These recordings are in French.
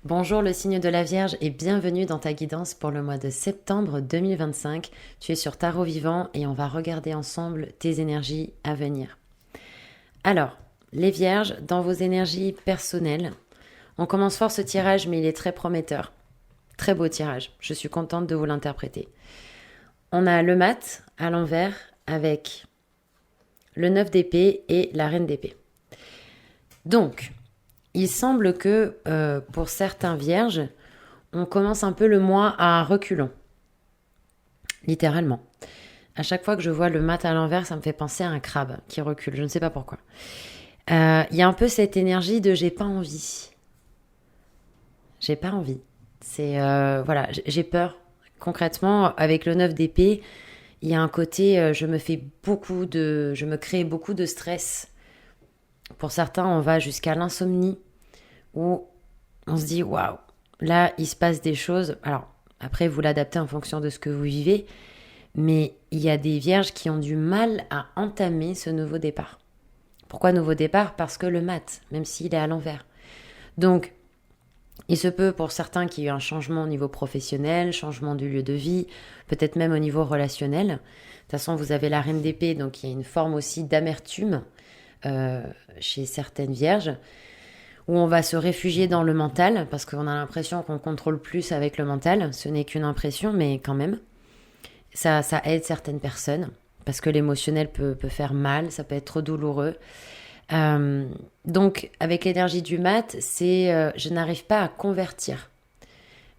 Bonjour le signe de la Vierge et bienvenue dans ta guidance pour le mois de septembre 2025. Tu es sur Tarot Vivant et on va regarder ensemble tes énergies à venir. Alors, les Vierges, dans vos énergies personnelles, on commence fort ce tirage mais il est très prometteur. Très beau tirage, je suis contente de vous l'interpréter. On a le mat à l'envers avec le 9 d'épée et la reine d'épée. Donc, il semble que pour certains vierges, on commence un peu le mois à reculons. Littéralement. À chaque fois que je vois le mat à l'envers, ça me fait penser à un crabe qui recule. Je ne sais pas pourquoi. Il y a un peu cette énergie de j'ai pas envie. J'ai pas envie. Voilà, j'ai peur. Concrètement, avec le 9 d'épée, il y a un côté, je me crée beaucoup de stress. Pour certains, on va jusqu'à l'insomnie où on se dit waouh, là il se passe des choses. Alors après, vous l'adaptez en fonction de ce que vous vivez, mais il y a des vierges qui ont du mal à entamer ce nouveau départ. Pourquoi nouveau départ? Parce que le mat, même s'il est à l'envers. Donc, il se peut pour certains qu'il y ait eu un changement au niveau professionnel, changement du lieu de vie, peut-être même au niveau relationnel. De toute façon, vous avez la reine d'épée, donc il y a une forme aussi d'amertume chez certaines vierges, où on va se réfugier dans le mental, parce qu'on a l'impression qu'on contrôle plus avec le mental. Ce n'est qu'une impression, mais quand même, ça aide certaines personnes, parce que l'émotionnel peut faire mal, ça peut être trop douloureux. Donc, avec l'énergie du mat, je n'arrive pas à convertir.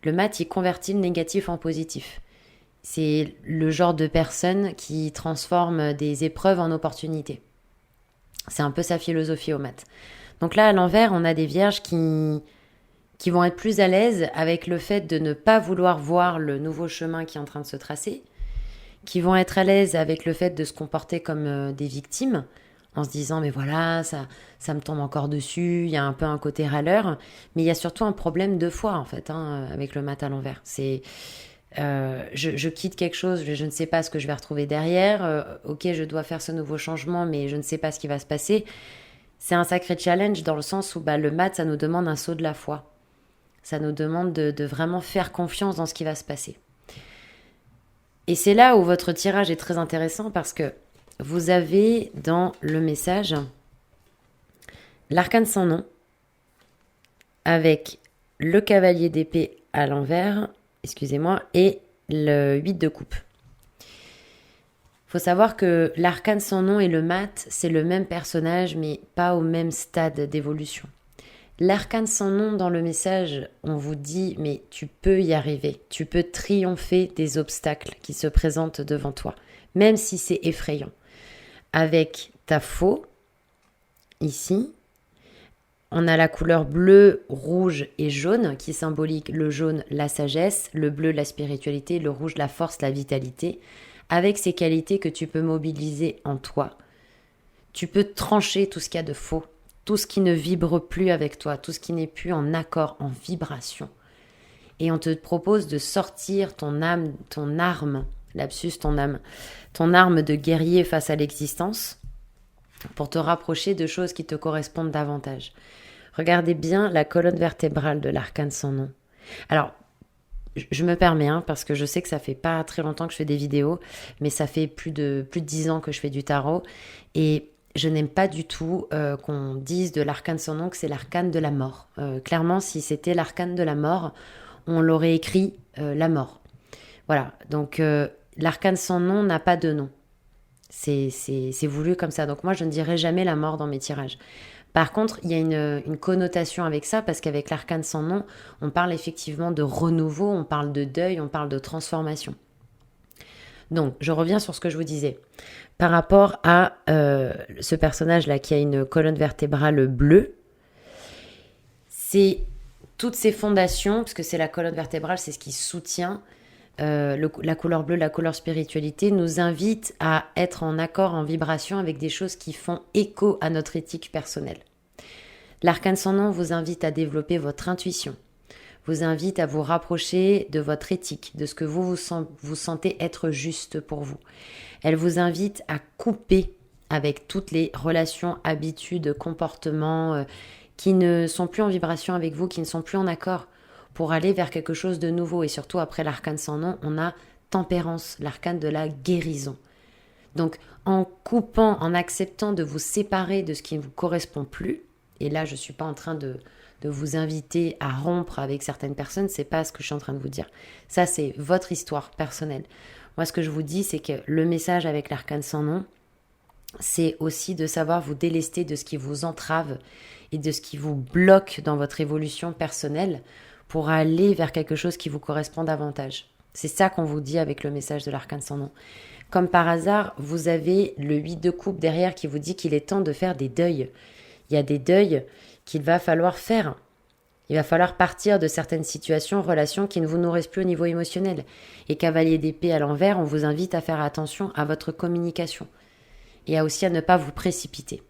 Le mat, il convertit le négatif en positif. C'est le genre de personne qui transforme des épreuves en opportunités. C'est un peu sa philosophie au mat. Donc là, à l'envers, on a des vierges qui vont être plus à l'aise avec le fait de ne pas vouloir voir le nouveau chemin qui est en train de se tracer, qui vont être à l'aise avec le fait de se comporter comme des victimes, en se disant mais voilà, ça me tombe encore dessus, il y a un peu un côté râleur, mais il y a surtout un problème de foi en fait, avec le mat à l'envers. Je quitte quelque chose, je ne sais pas ce que je vais retrouver derrière, ok, je dois faire ce nouveau changement, mais je ne sais pas ce qui va se passer. C'est un sacré challenge dans le sens où le mat, ça nous demande un saut de la foi. Ça nous demande de vraiment faire confiance dans ce qui va se passer. Et c'est là où votre tirage est très intéressant parce que vous avez dans le message l'arcane sans nom avec le cavalier d'épée à l'envers, excusez-moi, et le 8 de coupe. Faut savoir que l'arcane sans nom et le mat, c'est le même personnage, mais pas au même stade d'évolution. L'arcane sans nom, dans le message, on vous dit, mais tu peux y arriver. Tu peux triompher des obstacles qui se présentent devant toi, même si c'est effrayant. Avec ta faux, ici, on a la couleur bleu, rouge et jaune qui symbolique le jaune, la sagesse, le bleu, la spiritualité, le rouge, la force, la vitalité. Avec ces qualités que tu peux mobiliser en toi, tu peux trancher tout ce qu'il y a de faux, tout ce qui ne vibre plus avec toi, tout ce qui n'est plus en accord, en vibration. Et on te propose de sortir ton âme, ton arme, lapsus, ton âme, ton arme de guerrier face à l'existence pour te rapprocher de choses qui te correspondent davantage. Regardez bien la colonne vertébrale de l'arcane sans nom. Alors, je me permets, parce que je sais que ça fait pas très longtemps que je fais des vidéos, mais ça fait plus de 10 ans que je fais du tarot. Et je n'aime pas du tout qu'on dise de l'arcane sans nom que c'est l'arcane de la mort. Clairement, si c'était l'arcane de la mort, on l'aurait écrit la mort. Voilà, donc l'arcane sans nom n'a pas de nom. C'est voulu comme ça. Donc moi, je ne dirai jamais la mort dans mes tirages. Par contre, il y a une connotation avec ça, parce qu'avec l'arcane sans nom, on parle effectivement de renouveau, on parle de deuil, on parle de transformation. Donc, je reviens sur ce que je vous disais. Par rapport à ce personnage-là qui a une colonne vertébrale bleue, c'est toutes ces fondations, parce que c'est la colonne vertébrale, c'est ce qui soutient la couleur bleue, la couleur spiritualité, nous invite à être en accord, en vibration avec des choses qui font écho à notre éthique personnelle. L'arcane sans nom vous invite à développer votre intuition, vous invite à vous rapprocher de votre éthique, de ce que vous sentez être juste pour vous. Elle vous invite à couper avec toutes les relations, habitudes, comportements qui ne sont plus en vibration avec vous, qui ne sont plus en accord pour aller vers quelque chose de nouveau. Et surtout, après l'arcane sans nom, on a tempérance, l'arcane de la guérison. Donc, en coupant, en acceptant de vous séparer de ce qui ne vous correspond plus, et là, je ne suis pas en train de vous inviter à rompre avec certaines personnes, c'est pas ce que je suis en train de vous dire. Ça, c'est votre histoire personnelle. Moi, ce que je vous dis, c'est que le message avec l'arcane sans nom, c'est aussi de savoir vous délester de ce qui vous entrave et de ce qui vous bloque dans votre évolution personnelle pour aller vers quelque chose qui vous correspond davantage. C'est ça qu'on vous dit avec le message de l'arcane sans nom. Comme par hasard, vous avez le 8 de coupe derrière qui vous dit qu'il est temps de faire des deuils. Il y a des deuils qu'il va falloir faire. Il va falloir partir de certaines situations, relations qui ne vous nourrissent plus au niveau émotionnel. Et cavalier d'épée à l'envers, on vous invite à faire attention à votre communication. Et aussi à ne pas vous précipiter.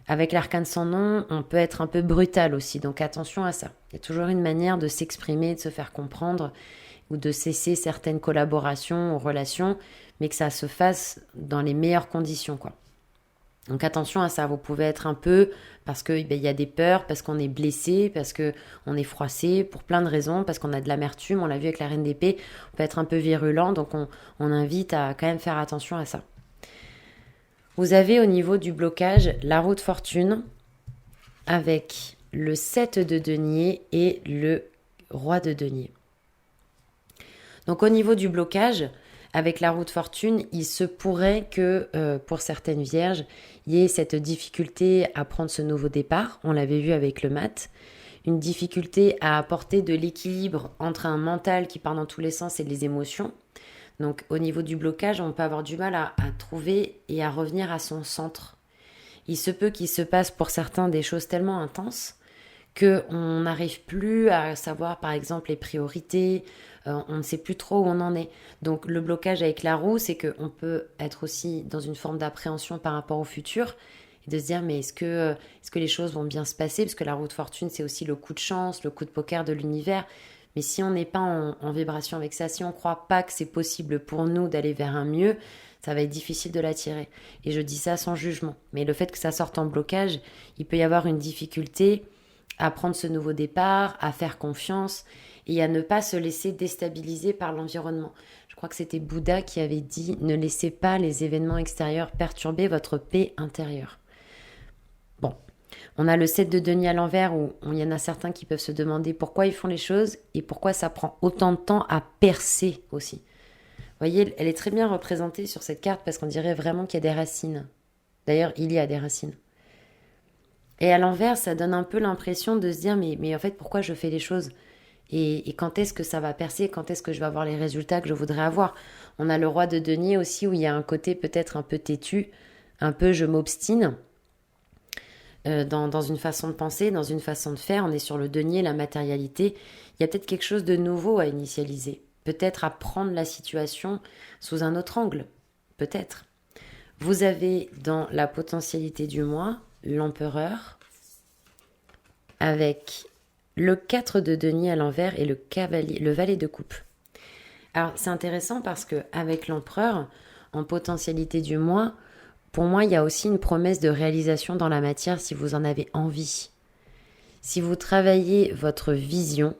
Avec l'arcane sans nom, on peut être un peu brutal aussi, donc attention à ça. Il y a toujours une manière de s'exprimer, de se faire comprendre ou de cesser certaines collaborations ou relations, mais que ça se fasse dans les meilleures conditions, quoi. Donc attention à ça, vous pouvez être un peu, parce qu'il y a des peurs, parce qu'on est blessé, parce qu'on est froissé, pour plein de raisons, parce qu'on a de l'amertume, on l'a vu avec la reine d'épée, on peut être un peu virulent, donc on invite à quand même faire attention à ça. Vous avez au niveau du blocage la roue de fortune avec le 7 de denier et le roi de denier. Donc au niveau du blocage, avec la roue de fortune, il se pourrait que pour certaines vierges, il y ait cette difficulté à prendre ce nouveau départ. On l'avait vu avec le mat. Une difficulté à apporter de l'équilibre entre un mental qui part dans tous les sens et les émotions. Donc au niveau du blocage, on peut avoir du mal à trouver et à revenir à son centre. Il se peut qu'il se passe pour certains des choses tellement intenses qu'on n'arrive plus à savoir par exemple les priorités, on ne sait plus trop où on en est. Donc le blocage avec la roue, c'est qu'on peut être aussi dans une forme d'appréhension par rapport au futur et de se dire mais est-ce que les choses vont bien se passer, parce que la roue de fortune c'est aussi le coup de chance, le coup de poker de l'univers. Mais si on n'est pas en vibration avec ça, si on ne croit pas que c'est possible pour nous d'aller vers un mieux, ça va être difficile de l'attirer. Et je dis ça sans jugement. Mais le fait que ça sorte en blocage, il peut y avoir une difficulté à prendre ce nouveau départ, à faire confiance et à ne pas se laisser déstabiliser par l'environnement. Je crois que c'était Bouddha qui avait dit « Ne laissez pas les événements extérieurs perturber votre paix intérieure ». Bon. On a le 7 de denier à l'envers où il y en a certains qui peuvent se demander pourquoi ils font les choses et pourquoi ça prend autant de temps à percer aussi. Vous voyez, elle est très bien représentée sur cette carte parce qu'on dirait vraiment qu'il y a des racines. D'ailleurs, il y a des racines. Et à l'envers, ça donne un peu l'impression de se dire mais en fait, pourquoi je fais les choses et quand est-ce que ça va percer, quand est-ce que je vais avoir les résultats que je voudrais avoir. On a le roi de denier aussi où il y a un côté peut-être un peu têtu, un peu je m'obstine. Dans une façon de penser, dans une façon de faire. On est sur le denier, la matérialité. Il y a peut-être quelque chose de nouveau à initialiser. Peut-être à prendre la situation sous un autre angle. Peut-être. Vous avez dans la potentialité du mois l'empereur avec le 4 de denier à l'envers et le valet de coupe. Alors c'est intéressant parce qu'avec l'empereur, en potentialité du mois, pour moi, il y a aussi une promesse de réalisation dans la matière si vous en avez envie. Si vous travaillez votre vision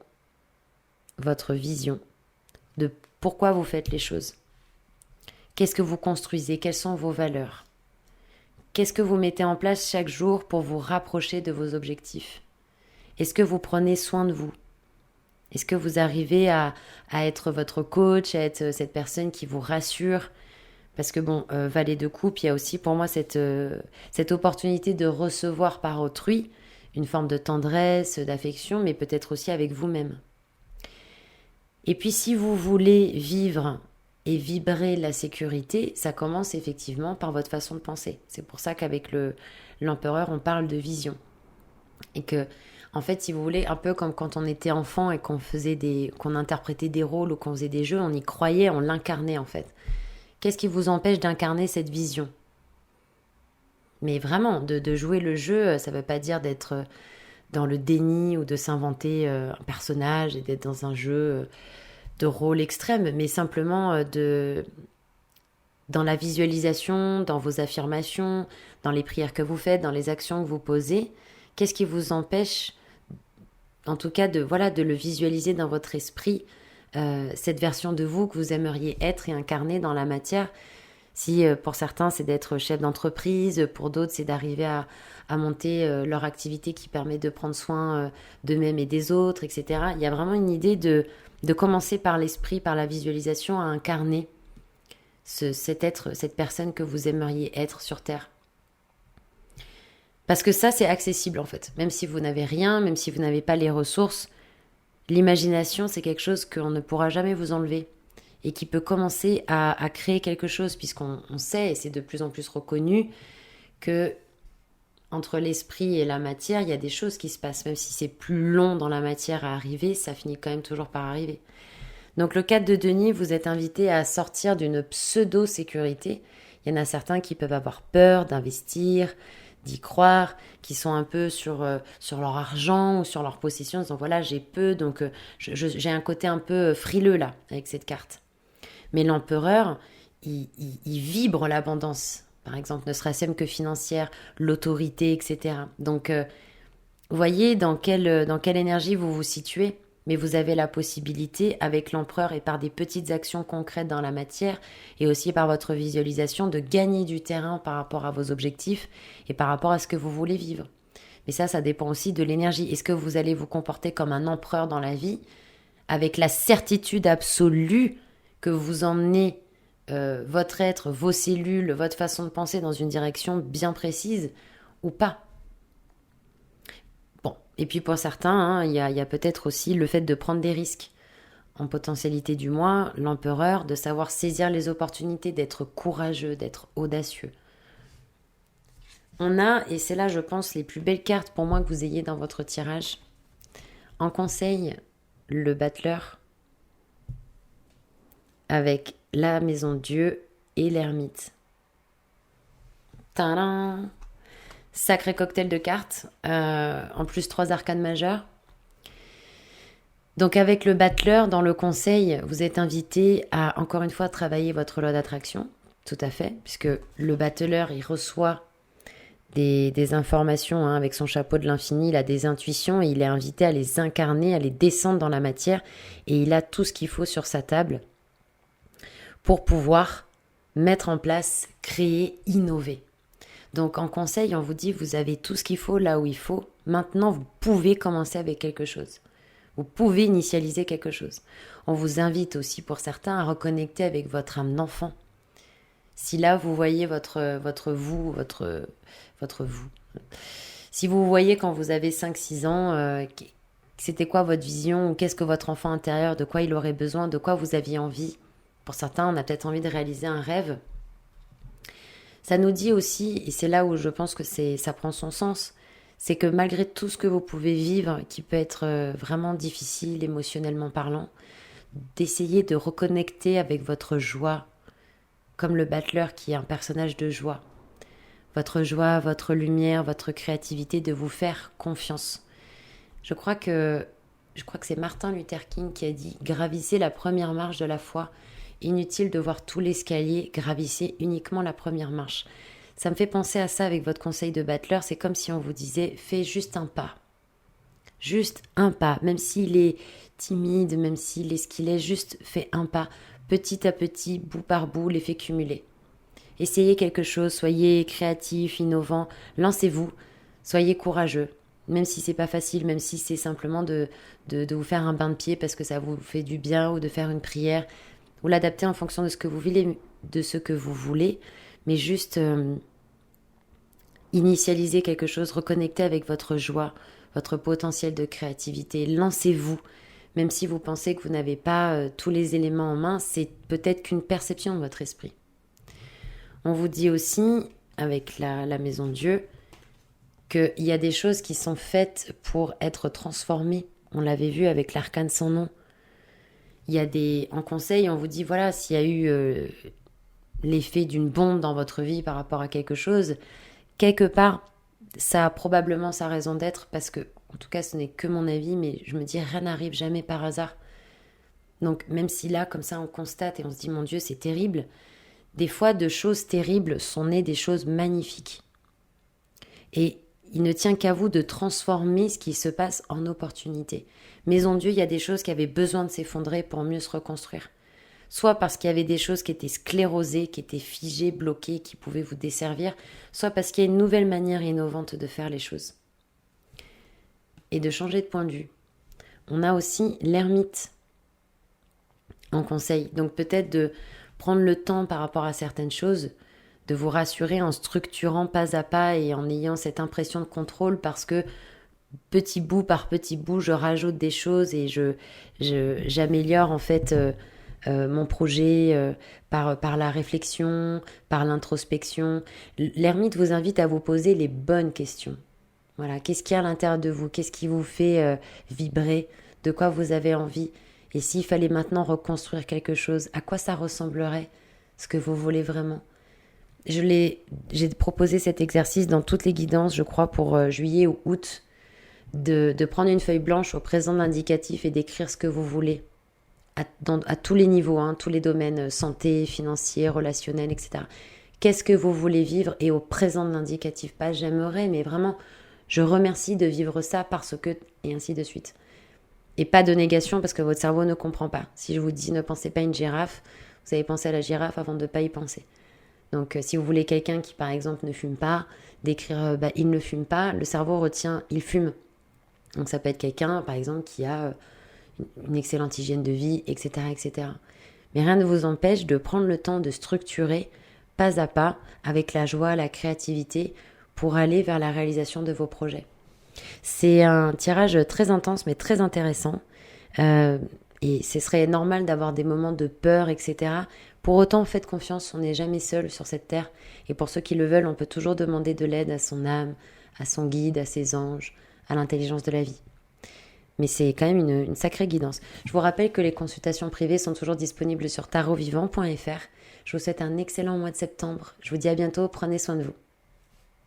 de pourquoi vous faites les choses. Qu'est-ce que vous construisez? Quelles sont vos valeurs? Qu'est-ce que vous mettez en place chaque jour pour vous rapprocher de vos objectifs? Est-ce que vous prenez soin de vous? Est-ce que vous arrivez à être votre coach, à être cette personne qui vous rassure? Parce que valet de coupe, il y a aussi pour moi cette opportunité de recevoir par autrui une forme de tendresse, d'affection, mais peut-être aussi avec vous-même. Et puis si vous voulez vivre et vibrer la sécurité, ça commence effectivement par votre façon de penser. C'est pour ça qu'avec l'empereur, on parle de vision. Et que, en fait, si vous voulez, un peu comme quand on était enfant et qu'on interprétait des rôles ou qu'on faisait des jeux, on y croyait, on l'incarnait en fait. Qu'est-ce qui vous empêche d'incarner cette vision? Mais vraiment, de jouer le jeu, ça ne veut pas dire d'être dans le déni ou de s'inventer un personnage et d'être dans un jeu de rôle extrême, mais simplement dans la visualisation, dans vos affirmations, dans les prières que vous faites, dans les actions que vous posez, Qu'est-ce qui vous empêche, en tout cas, de le visualiser dans votre esprit, cette version de vous que vous aimeriez être et incarner dans la matière? Si pour certains, c'est d'être chef d'entreprise, pour d'autres, c'est d'arriver à monter leur activité qui permet de prendre soin d'eux-mêmes et des autres, etc. Il y a vraiment une idée de commencer par l'esprit, par la visualisation, à incarner cet être, cette personne que vous aimeriez être sur Terre. Parce que ça, c'est accessible en fait. Même si vous n'avez rien, même si vous n'avez pas les ressources, l'imagination, c'est quelque chose qu'on ne pourra jamais vous enlever et qui peut commencer à créer quelque chose, puisqu'on sait, et c'est de plus en plus reconnu, que entre l'esprit et la matière, il y a des choses qui se passent. Même si c'est plus long dans la matière à arriver, ça finit quand même toujours par arriver. Donc le 4 de denier, vous êtes invité à sortir d'une pseudo-sécurité. Il y en a certains qui peuvent avoir peur d'investir, d'y croire, qui sont un peu sur leur argent ou sur leur possession, en disant voilà, j'ai peu, donc j'ai un côté un peu frileux là, avec cette carte. Mais l'empereur, il vibre l'abondance, par exemple, ne serait-ce même que financière, l'autorité, etc. Donc, vous voyez dans quelle énergie vous vous situez, mais vous avez la possibilité, avec l'empereur et par des petites actions concrètes dans la matière, et aussi par votre visualisation, de gagner du terrain par rapport à vos objectifs et par rapport à ce que vous voulez vivre. Mais ça dépend aussi de l'énergie. Est-ce que vous allez vous comporter comme un empereur dans la vie, avec la certitude absolue que vous emmenez votre être, vos cellules, votre façon de penser dans une direction bien précise, ou pas? Bon, et puis pour certains, il y a peut-être aussi le fait de prendre des risques. En potentialité du moins, l'empereur, de savoir saisir les opportunités, d'être courageux, d'être audacieux. On a, et c'est là je pense les plus belles cartes pour moi que vous ayez dans votre tirage, en conseil, le battleur, avec la maison de Dieu et l'ermite. Tadam! Sacré cocktail de cartes, en plus 3 arcanes majeures. Donc avec le battleur, dans le conseil, vous êtes invité à, encore une fois, travailler votre loi d'attraction, tout à fait, puisque le battleur, il reçoit des informations avec son chapeau de l'infini, il a des intuitions et il est invité à les incarner, à les descendre dans la matière, et il a tout ce qu'il faut sur sa table pour pouvoir mettre en place, créer, innover. Donc en conseil, on vous dit, vous avez tout ce qu'il faut là où il faut. Maintenant, vous pouvez commencer avec quelque chose. Vous pouvez initialiser quelque chose. On vous invite aussi, pour certains, à reconnecter avec votre âme d'enfant. Si là, vous voyez votre vous, votre vous. Si vous voyez quand vous avez 5-6 ans, c'était quoi votre vision, ou qu'est-ce que votre enfant intérieur, de quoi il aurait besoin, de quoi vous aviez envie. Pour certains, on a peut-être envie de réaliser un rêve. Ça nous dit aussi, et c'est là où je pense que ça prend son sens, c'est que malgré tout ce que vous pouvez vivre, qui peut être vraiment difficile émotionnellement parlant, d'essayer de reconnecter avec votre joie, comme le battleur qui est un personnage de joie. Votre joie, votre lumière, votre créativité, de vous faire confiance. Je crois que c'est Martin Luther King qui a dit « Gravissez la première marche de la foi ». Inutile de voir tout l'escalier, gravissez uniquement la première marche. Ça me fait penser à ça avec votre conseil de battleur. C'est comme si on vous disait, fais juste un pas. Juste un pas. Même s'il est timide, même s'il est ce qu'il est, juste fais un pas. Petit à petit, bout par bout, l'effet cumulé. Essayez quelque chose, soyez créatif, innovant, lancez-vous, soyez courageux. Même si c'est pas facile, même si c'est simplement de vous faire un bain de pied parce que ça vous fait du bien, ou de faire une prière, ou l'adapter en fonction de ce que vous voulez, mais juste initialiser quelque chose, reconnecter avec votre joie, votre potentiel de créativité, lancez-vous, même si vous pensez que vous n'avez pas tous les éléments en main, c'est peut-être qu'une perception de votre esprit. On vous dit aussi, avec la maison de Dieu, qu'il y a des choses qui sont faites pour être transformées. On l'avait vu avec l'arcane sans nom. Il y a en conseil, on vous dit, voilà, s'il y a eu l'effet d'une bombe dans votre vie par rapport à quelque chose, quelque part, ça a probablement sa raison d'être, parce que, en tout cas, ce n'est que mon avis, mais je me dis, rien n'arrive jamais par hasard. Donc, même si là, comme ça, on constate et on se dit, mon Dieu, c'est terrible, des fois, de choses terribles sont nées des choses magnifiques. Et il ne tient qu'à vous de transformer ce qui se passe en opportunité. Maison Dieu, il y a des choses qui avaient besoin de s'effondrer pour mieux se reconstruire. Soit parce qu'il y avait des choses qui étaient sclérosées, qui étaient figées, bloquées, qui pouvaient vous desservir, soit parce qu'il y a une nouvelle manière innovante de faire les choses. Et de changer de point de vue. On a aussi l'ermite en conseil. Donc peut-être de prendre le temps par rapport à certaines choses, de vous rassurer en structurant pas à pas et en ayant cette impression de contrôle parce que petit bout par petit bout, je rajoute des choses et j'améliore en fait mon projet par la réflexion, par l'introspection. L'ermite vous invite à vous poser les bonnes questions. Voilà, qu'est-ce qu'il y a à l'intérieur de vous? Qu'est-ce qui vous fait vibrer? De quoi vous avez envie? Et s'il fallait maintenant reconstruire quelque chose, à quoi ça ressemblerait? Ce que vous voulez vraiment? J'ai proposé cet exercice dans toutes les guidances, je crois, pour juillet ou août, de prendre une feuille blanche au présent de l'indicatif et d'écrire ce que vous voulez, à tous les niveaux, tous les domaines, santé, financier, relationnel, etc. Qu'est-ce que vous voulez vivre? Et au présent de l'indicatif, pas j'aimerais, mais vraiment, je remercie de vivre ça parce que, et ainsi de suite. Et pas de négation parce que votre cerveau ne comprend pas. Si je vous dis ne pensez pas à une girafe, vous avez pensé à la girafe avant de ne pas y penser. Donc si vous voulez quelqu'un qui par exemple ne fume pas, d'écrire il ne fume pas, le cerveau retient il fume. Donc ça peut être quelqu'un par exemple qui a une excellente hygiène de vie, etc., etc. Mais rien ne vous empêche de prendre le temps de structurer pas à pas avec la joie, la créativité pour aller vers la réalisation de vos projets. C'est un tirage très intense mais très intéressant. Et ce serait normal d'avoir des moments de peur, etc. Pour autant, faites confiance, on n'est jamais seul sur cette terre. Et pour ceux qui le veulent, on peut toujours demander de l'aide à son âme, à son guide, à ses anges, à l'intelligence de la vie. Mais c'est quand même une sacrée guidance. Je vous rappelle que les consultations privées sont toujours disponibles sur tarotvivant.fr. Je vous souhaite un excellent mois de septembre. Je vous dis à bientôt, prenez soin de vous.